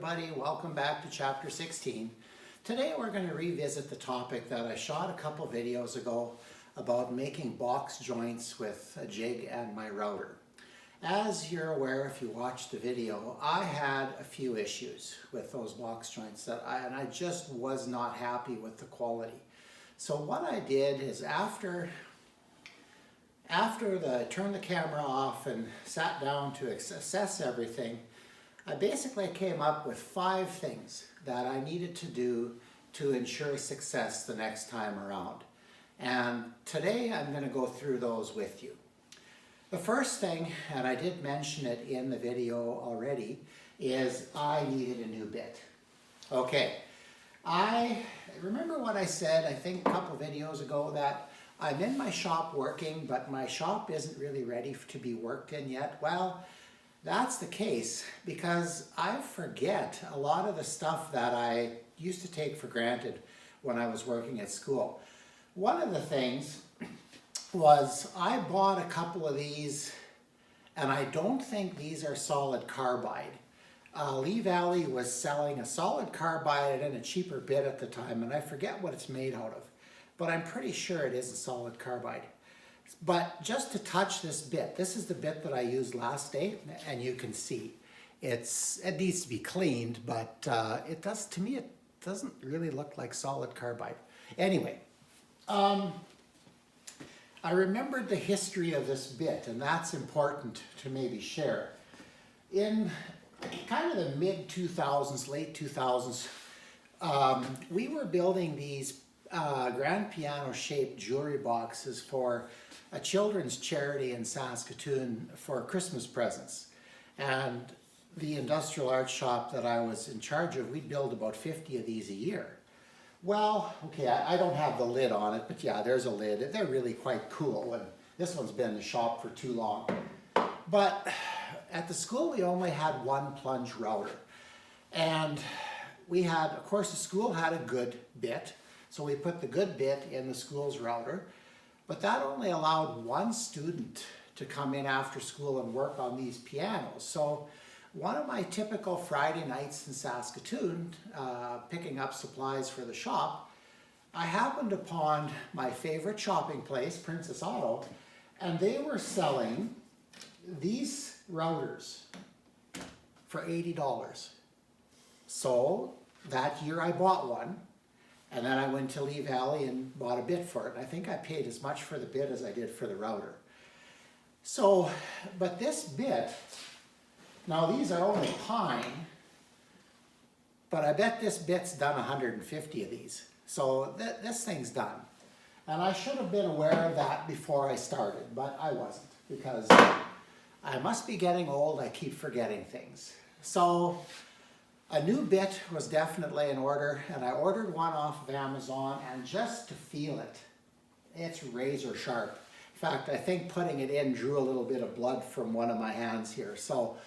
everybody, welcome back to chapter 16. Today we're going to revisit the topic that I shot a couple videos ago about making box joints with a jig and my router. As you're aware, if you watched the video, I had a few issues with those box joints and I just was not happy with the quality. So what I did is after I turned the camera off and sat down to assess everything, I basically came up with 5 things that I needed to do to ensure success the next time around. And today I'm going to go through those with you. The first thing, and I did mention it in the video already, is I needed a new bit. Okay, I remember what I said, I think a couple videos ago, that I'm in my shop working, but my shop isn't really ready to be worked in yet. Well, that's the case because I forget a lot of the stuff that I used to take for granted when I was working at school. One of the things was I bought a couple of these, and I don't think these are solid carbide. Lee Valley was selling a solid carbide and a cheaper bit at the time, and I forget what it's made out of, but I'm pretty sure it is a solid carbide. But just to touch this bit, this is the bit that I used last day, and you can see it needs to be cleaned, but to me it doesn't really look like solid carbide. Anyway, I remembered the history of this bit, and that's important to maybe share. In kind of the mid-2000s, late 2000s, we were building these grand piano shaped jewelry boxes for a children's charity in Saskatoon for Christmas presents. And the industrial arts shop that I was in charge of, we'd build about 50 of these a year. Well, okay, I don't have the lid on it, but yeah, there's a lid. They're really quite cool, and this one's been in the shop for too long. But at the school, we only had one plunge router. And we had, of course, the school had a good bit, so we put the good bit in the school's router, but that only allowed one student to come in after school and work on these pianos. So one of my typical Friday nights in Saskatoon, picking up supplies for the shop, I happened upon my favorite shopping place, Princess Auto, and they were selling these routers for $80. So that year I bought one, and then I went to Lee Valley and bought a bit for it. I think I paid as much for the bit as I did for the router. So, but this bit, now these are only pine, but I bet this bit's done 150 of these. So this thing's done. And I should have been aware of that before I started, but I wasn't, because I must be getting old, I keep forgetting things. So a new bit was definitely in order, and I ordered one off of Amazon, and just to feel it, it's razor sharp. In fact, I think putting it in drew a little bit of blood from one of my hands here. So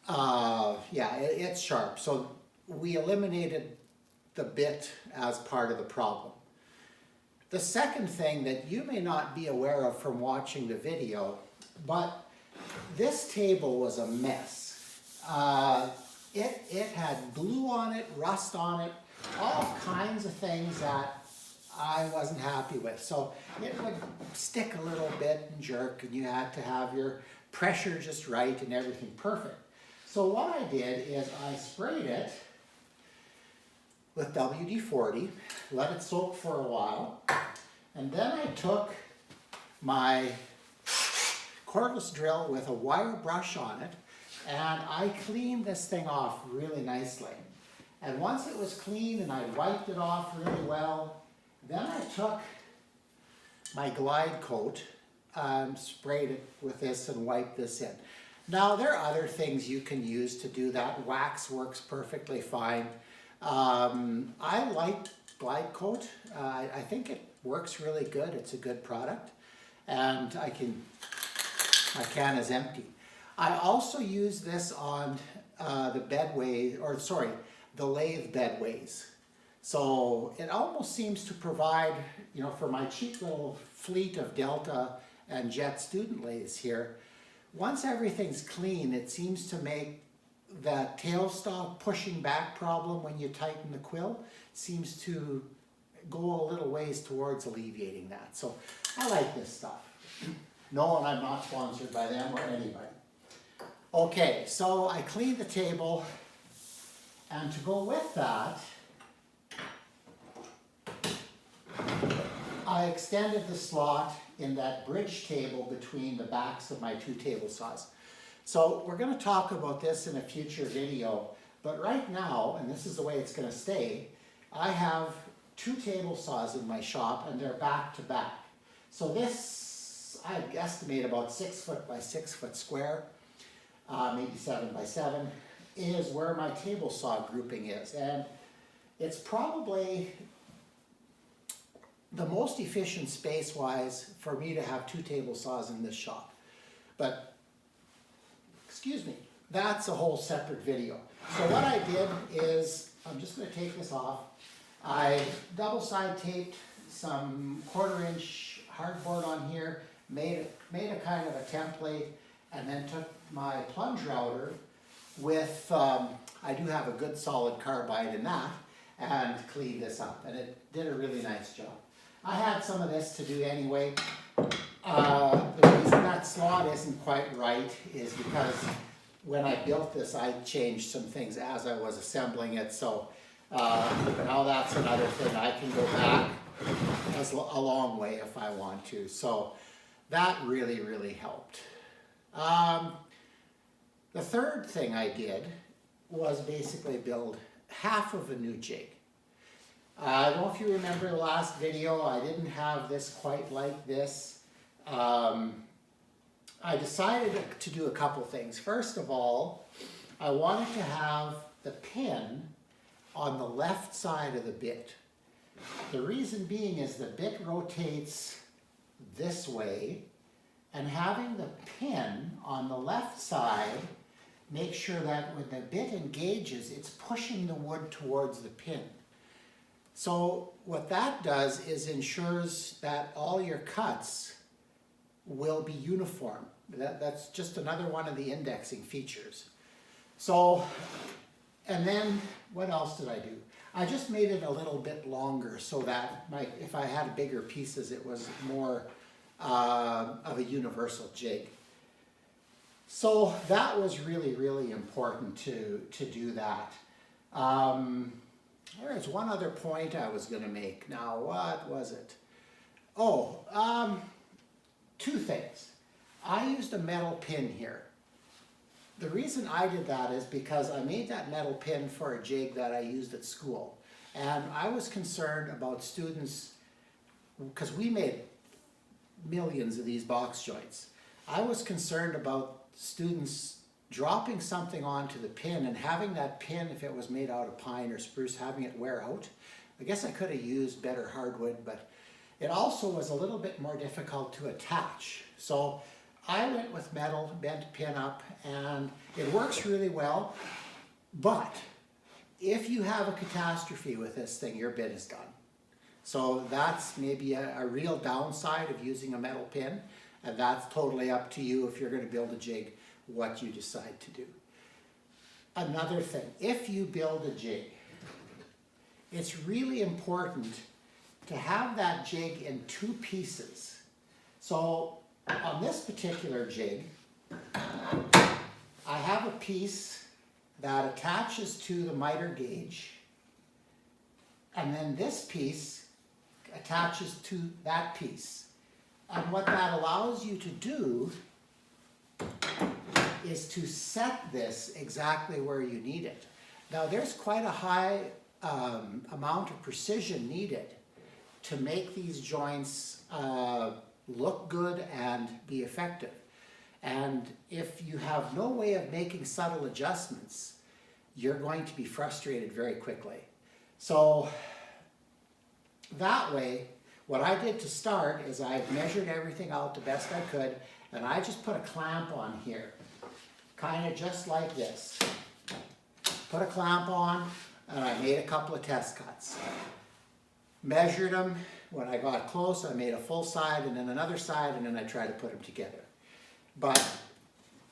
yeah, it's sharp. So we eliminated the bit as part of the problem. The second thing that you may not be aware of from watching the video, but this table was a mess. It had glue on it, rust on it, all kinds of things that I wasn't happy with. So it would stick a little bit and jerk, and you had to have your pressure just right and everything perfect. So what I did is I sprayed it with WD-40, let it soak for a while, and then I took my cordless drill with a wire brush on it, and I cleaned this thing off really nicely. And once it was clean and I wiped it off really well, then I took my Glide coat and sprayed it with this and wiped this in. Now there are other things you can use to do that. Wax works perfectly fine. I like Glide coat. I think it works really good. It's a good product. And my can is empty. I also use this on the lathe bedways. So it almost seems to provide, for my cheap little fleet of Delta and Jet student lathes here, once everything's clean, it seems to make that tailstock pushing back problem when you tighten the quill seems to go a little ways towards alleviating that. So I like this stuff. No, and I'm not sponsored by them or anybody. Okay, so I cleaned the table, and to go with that, I extended the slot in that bridge table between the backs of my two table saws. So we're going to talk about this in a future video, but right now, and this is the way it's going to stay, I have two table saws in my shop and they're back to back. So this, I estimate about 6 foot by 6 foot square, maybe 7 by 7, is where my table saw grouping is. And it's probably the most efficient space-wise for me to have two table saws in this shop. But, excuse me, that's a whole separate video. So what I did is, I'm just going to take this off. I double side taped some 1/4 inch hardboard on here, made a kind of a template, and then took my plunge router with, I do have a good solid carbide in that, and cleaned this up, and it did a really nice job. I had some of this to do anyway. The reason that slot isn't quite right is because when I built this, I changed some things as I was assembling it, so now that's another thing. I can go back a long way if I want to, so that really, really helped. The third thing I did was basically build half of a new jig. I don't know if you remember the last video, I didn't have this quite like this. I decided to do a couple things. First of all, I wanted to have the pin on the left side of the bit. The reason being is the bit rotates this way, and having the pin on the left side makes sure that when the bit engages, it's pushing the wood towards the pin. So what that does is ensures that all your cuts will be uniform. That's just another one of the indexing features. So, and then what else did I do? I just made it a little bit longer so that if I had bigger pieces, it was more of a universal jig. So that was really, really important to do that. There's one other point I was going to make. Now, what was it? Oh, two things. I used a metal pin here. The reason I did that is because I made that metal pin for a jig that I used at school. And I was concerned about students, because we made millions of these box joints. I was concerned about students dropping something onto the pin and having that pin, if it was made out of pine or spruce, having it wear out. I guess I could have used better hardwood, but it also was a little bit more difficult to attach. So I went with metal, bent pin up, and it works really well. But if you have a catastrophe with this thing, your bit is done. So that's maybe a real downside of using a metal pin, and that's totally up to you if you're going to build a jig, what you decide to do. Another thing, if you build a jig, it's really important to have that jig in two pieces. So on this particular jig, I have a piece that attaches to the miter gauge, and then this piece attaches to that piece. And what that allows you to do is to set this exactly where you need it. Now there's quite a high amount of precision needed to make these joints look good and be effective. And if you have no way of making subtle adjustments, you're going to be frustrated very quickly. So that way, what I did to start is I measured everything out the best I could, and I just put a clamp on here, kind of just like this. Put a clamp on, and I made a couple of test cuts. Measured them. When I got close, I made a full side and then another side, and then I tried to put them together. But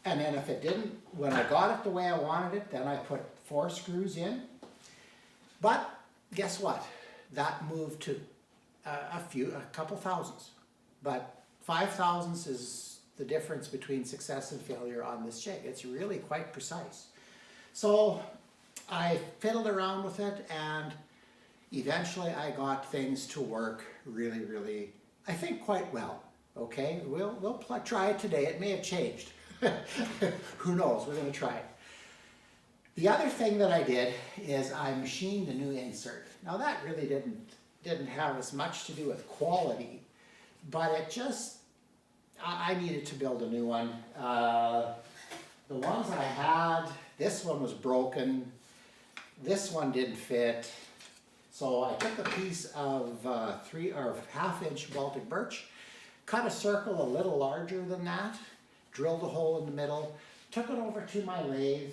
And then if it didn't, when I got it the way I wanted it, then I put 4 screws in. But guess what? That moved to a couple thousands. But 5 thousandths is the difference between success and failure on this jig. It's really quite precise. So I fiddled around with it, and eventually I got things to work really, really, I think, quite well. Okay, we'll try it today. It may have changed. Who knows? We're going to try it. The other thing that I did is I machined a new insert. Now that really didn't have as much to do with quality, but it just, I needed to build a new one. The ones I had, this one was broken. This one didn't fit. So I took a piece of 1/2-inch Baltic birch, cut a circle a little larger than that, drilled a hole in the middle, took it over to my lathe,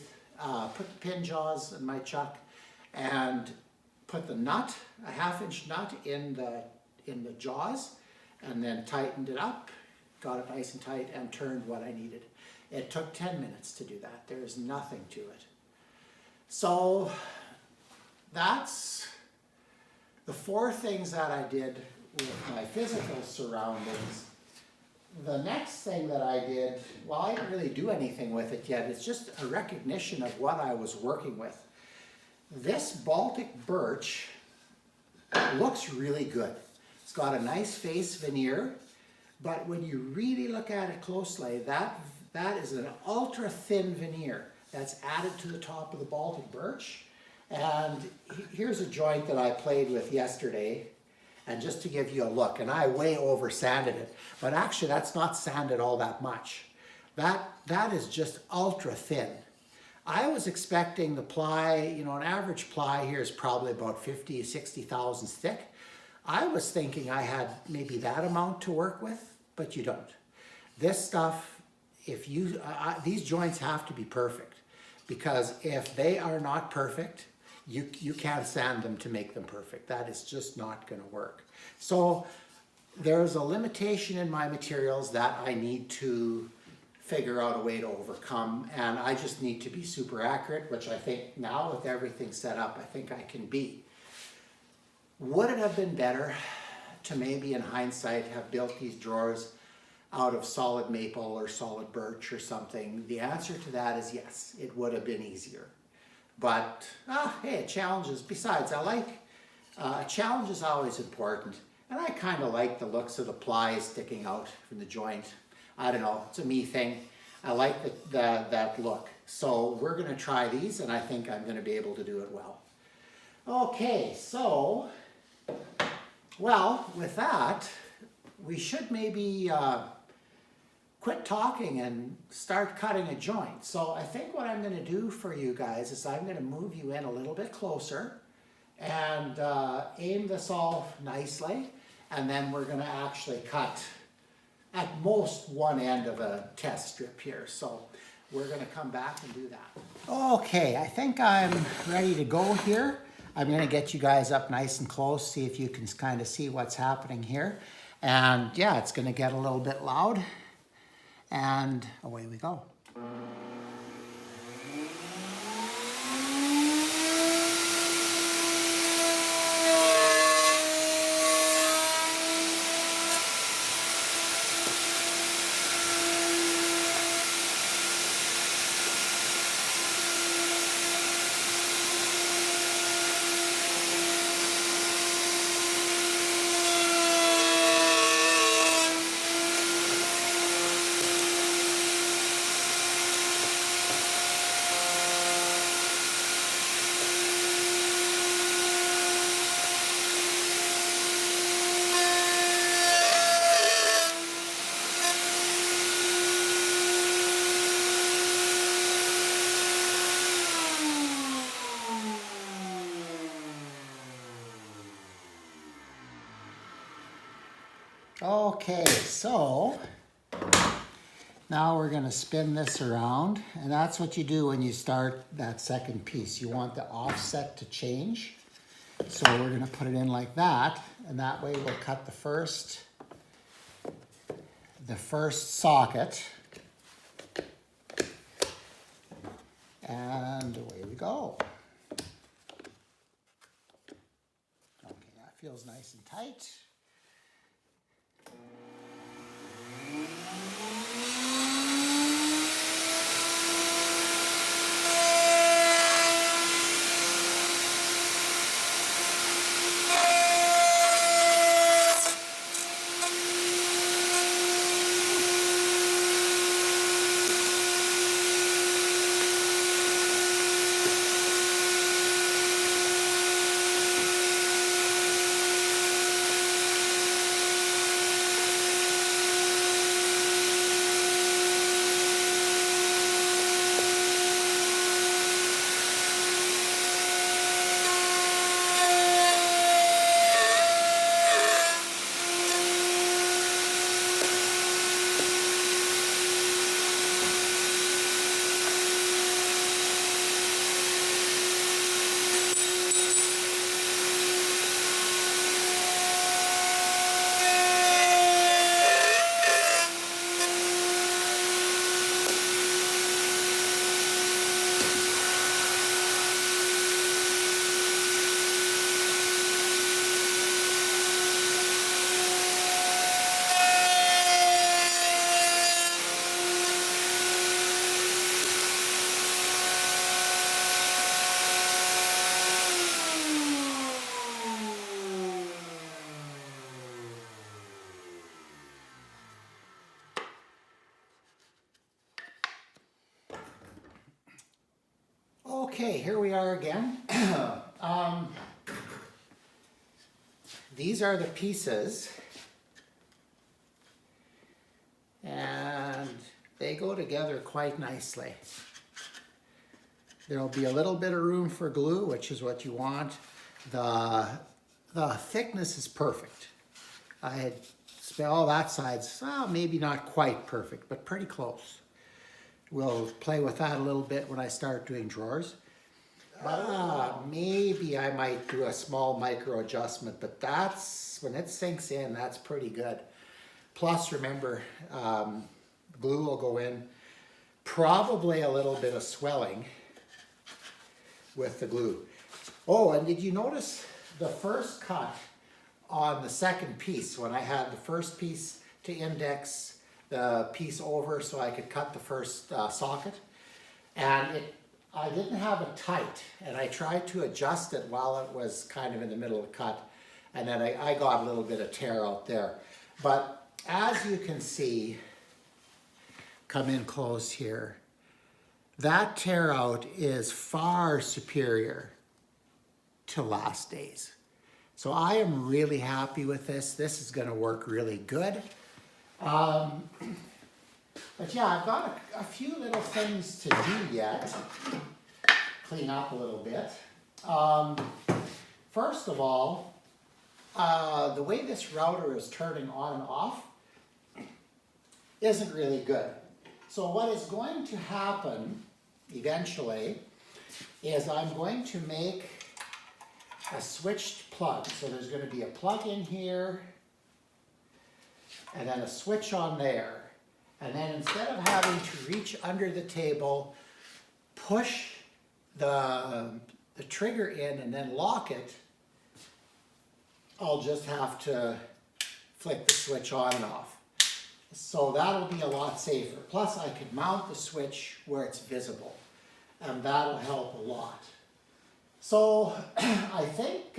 put the pin jaws in my chuck, and put the nut, a 1/2-inch nut in the jaws, and then tightened it up, got it nice and tight, and turned what I needed. It took 10 minutes to do that. There is nothing to it. So that's the 4 things that I did with my physical surroundings. The next thing that I did, well, I didn't really do anything with it yet. It's just a recognition of what I was working with. This Baltic birch looks really good. It's got a nice face veneer, but when you really look at it closely, that is an ultra thin veneer that's added to the top of the Baltic birch. And here's a joint that I played with yesterday. And just to give you a look, and I way over sanded it, but actually that's not sanded all that much. That is just ultra thin. I was expecting the ply, an average ply here is probably about 50, 60 thousandths thick. I was thinking I had maybe that amount to work with, but you don't. This stuff, these joints have to be perfect, because if they are not perfect, you can't sand them to make them perfect. That is just not going to work. So there's a limitation in my materials that I need to figure out a way to overcome, and I just need to be super accurate, which I think now with everything set up, I think I can be. Would it have been better to maybe in hindsight have built these drawers out of solid maple or solid birch or something? The answer to that is yes, it would have been easier. But, hey, challenges. Besides, a challenge is always important. And I kind of like the looks of the ply sticking out from the joint. I don't know, it's a me thing. I like that look. So we're going to try these, and I think I'm going to be able to do it well. Okay, so, well, with that, we should maybe quit talking and start cutting a joint. So I think what I'm going to do for you guys is I'm going to move you in a little bit closer and aim this all nicely, and then we're going to actually cut at most one end of a test strip here. So we're going to come back and do that. Okay, I think I'm ready to go here. I'm going to get you guys up nice and close, see if you can kind of see what's happening here. And yeah, it's going to get a little bit loud. And away we go. Okay, so now we're going to spin this around, and that's what you do when you start that second piece. You want the offset to change. So we're going to put it in like that, and that way we'll cut the first socket. And away we go. Okay, that feels nice and tight. Okay, here we are again. These are the pieces, and they go together quite nicely. There'll be a little bit of room for glue, which is what you want. The thickness is perfect. I had spent all that side's, well, maybe not quite perfect, but pretty close. We'll play with that a little bit when I start doing drawers. Maybe I might do a small micro adjustment, but that's, when it sinks in, that's pretty good. Plus, remember, glue will go in. Probably a little bit of swelling with the glue. Oh, and did you notice the first cut on the second piece, when I had the first piece to index the piece over so I could cut the first socket, and I didn't have it tight, and I tried to adjust it while it was kind of in the middle of the cut, and then I got a little bit of tear out there. But as you can see, come in close here, that tear out is far superior to last day's. So I am really happy with this. This is going to work really good. But yeah, I've got a few little things to do yet. Clean up a little bit. First of all, the way this router is turning on and off isn't really good. So what is going to happen eventually is I'm going to make a switched plug. So there's going to be a plug in here, and then a switch on there. And then instead of having to reach under the table, push the trigger in and then lock it, I'll just have to flick the switch on and off. So that'll be a lot safer. Plus I could mount the switch where it's visible, and that'll help a lot. So I think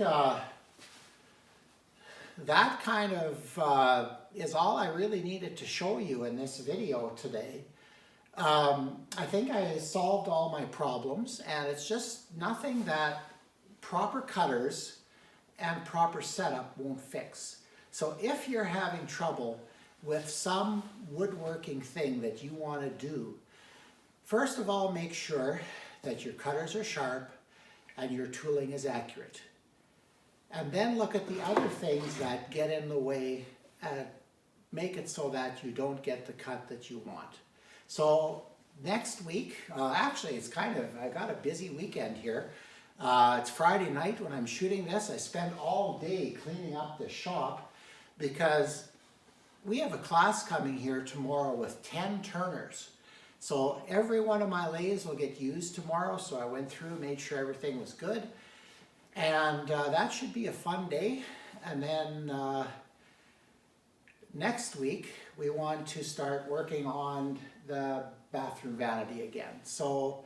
that kind of is all I really needed to show you in this video today. I think I solved all my problems, and it's just nothing that proper cutters and proper setup won't fix. So if you're having trouble with some woodworking thing that you want to do, first of all, make sure that your cutters are sharp and your tooling is accurate. And then look at the other things that get in the way and make it so that you don't get the cut that you want. So next week, actually it's I got a busy weekend here. It's Friday night when I'm shooting this. I spent all day cleaning up the shop because we have a class coming here tomorrow with 10 turners. So every one of my lathes will get used tomorrow, so I went through, made sure everything was good. And that should be a fun day. And then next week, we want to start working on the bathroom vanity again. So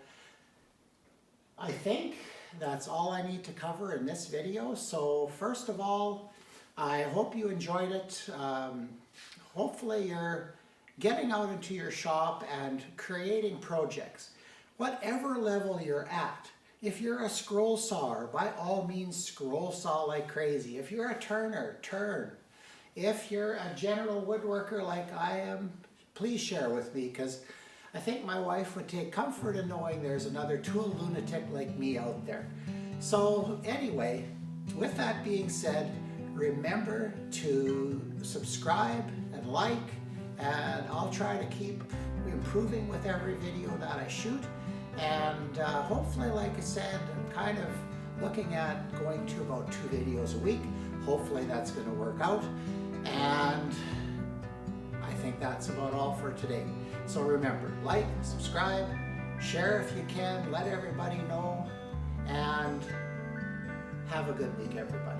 I think that's all I need to cover in this video. So first of all, I hope you enjoyed it. Hopefully you're getting out into your shop and creating projects. Whatever level you're at, if you're a scroll sawer, by all means scroll saw like crazy. If you're a turner, turn. If you're a general woodworker like I am, please share with me, because I think my wife would take comfort in knowing there's another tool lunatic like me out there. So anyway, with that being said, remember to subscribe and like, and I'll try to keep improving with every video that I shoot. And hopefully, like I said, I'm kind of looking at going to about 2 videos a week. Hopefully that's going to work out. And I think that's about all for today. So remember, like, subscribe, share if you can, let everybody know, and have a good week, everybody.